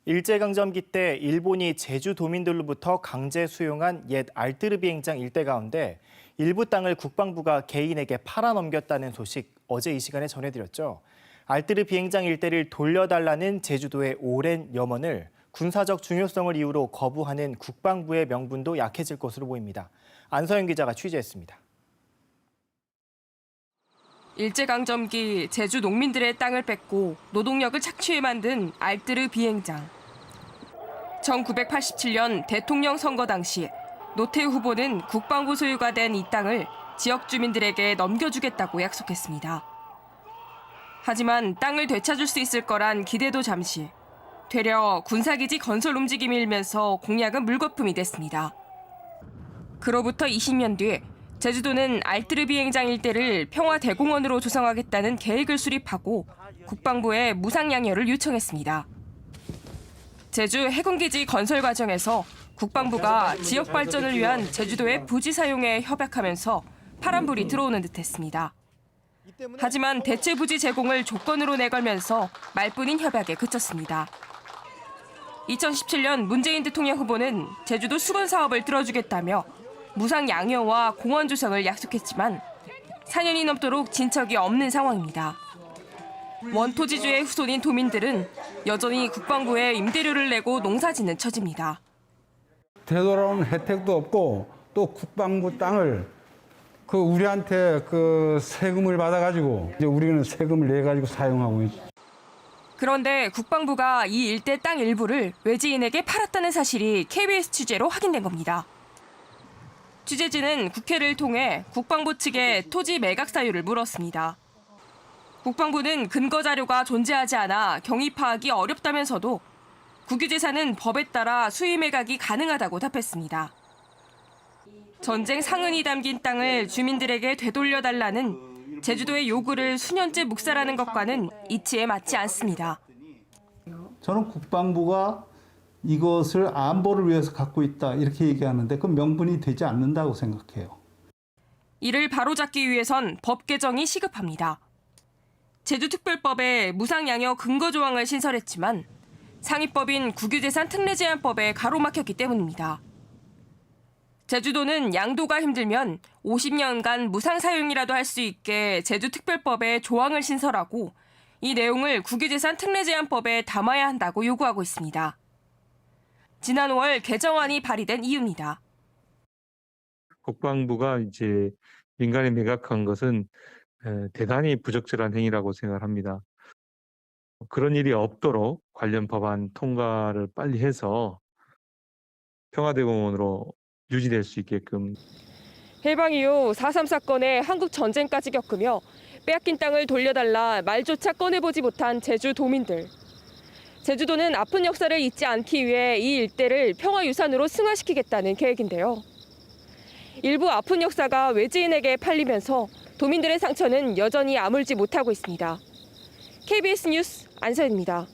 일제강점기 때 일본이 제주도민들로부터 강제 수용한 옛 알뜨르 비행장 일대 가운데 일부 땅을 국방부가 개인에게 팔아넘겼다는 소식 어제 이 시간에 전해드렸죠. 알뜨르 비행장 일대를 돌려달라는 제주도의 오랜 염원을 군사적 중요성을 이유로 거부하는 국방부의 명분도 약해질 것으로 보입니다. 안서영 기자가 취재했습니다. 일제강점기 제주 농민들의 땅을 뺏고 노동력을 착취해 만든 알뜨르 비행장. 1987년 대통령 선거 당시 노태우 후보는 국방부 소유가 된 이 땅을 지역 주민들에게 넘겨주겠다고 약속했습니다. 하지만 땅을 되찾을 수 있을 거란 기대도 잠시, 되려 군사기지 건설 움직임이 일면서 공약은 물거품이 됐습니다. 그로부터 20년 뒤 제주도는 알뜨르 비행장 일대를 평화대공원으로 조성하겠다는 계획을 수립하고 국방부에 무상양해를 요청했습니다. 제주 해군기지 건설 과정에서 국방부가 지역 발전을 위한 제주도의 부지 사용에 협약하면서 파란불이 들어오는 듯했습니다. 하지만 대체 부지 제공을 조건으로 내걸면서 말뿐인 협약에 그쳤습니다. 2017년 문재인 대통령 후보는 제주도 수건 사업을 들어주겠다며 무상 양효와 공원 조성을 약속했지만 4년이 넘도록 진척이 없는 상황입니다. 원토지주의 후손인 도민들은 여전히 국방부에 임대료를 내고 농사짓는 처지입니다. 되돌아오는 혜택도 없고 또 국방부 땅을 우리한테 세금을 받아가지고 이제 우리는 세금을 내가지고 사용하고 있죠. 그런데 국방부가 이 일대 땅 일부를 외지인에게 팔았다는 사실이 KBS 취재로 확인된 겁니다. 취재진은 국회를 통해 국방부 측에 토지 매각 사유를 물었습니다. 국방부는 근거 자료가 존재하지 않아 경위 파악이 어렵다면서도 국유재산은 법에 따라 수의 매각이 가능하다고 답했습니다. 전쟁 상흔이 담긴 땅을 주민들에게 되돌려달라는 제주도의 요구를 수년째 묵살하는 것과는 이치에 맞지 않습니다. 저는 국방부가 이것을 안보를 위해서 갖고 있다 이렇게 얘기하는데 그 명분이 되지 않는다고 생각해요. 이를 바로잡기 위해선 법 개정이 시급합니다. 제주특별법에 무상양효 근거 조항을 신설했지만 상위법인 국유재산 특례제한법에 가로막혔기 때문입니다. 제주도는 양도가 힘들면 50년간 무상 사용이라도 할 수 있게 제주특별법에 조항을 신설하고 이 내용을 국유재산 특례제한법에 담아야 한다고 요구하고 있습니다. 지난 5월 개정안이 발의된 이유입니다. 국방부가 이제 민간에 매각한 것은 대단히 부적절한 행위라고 생각합니다. 그런 일이 없도록 관련 법안 통과를 빨리 해서 평화대공원으로 유지될 수 있게끔. 해방 이후 4.3 사건에 한국 전쟁까지 겪으며 빼앗긴 땅을 돌려달라 말조차 꺼내보지 못한 제주 도민들. 제주도는 아픈 역사를 잊지 않기 위해 이 일대를 평화유산으로 승화시키겠다는 계획인데요. 일부 아픈 역사가 외지인에게 팔리면서 도민들의 상처는 여전히 아물지 못하고 있습니다. KBS 뉴스 안서연입니다.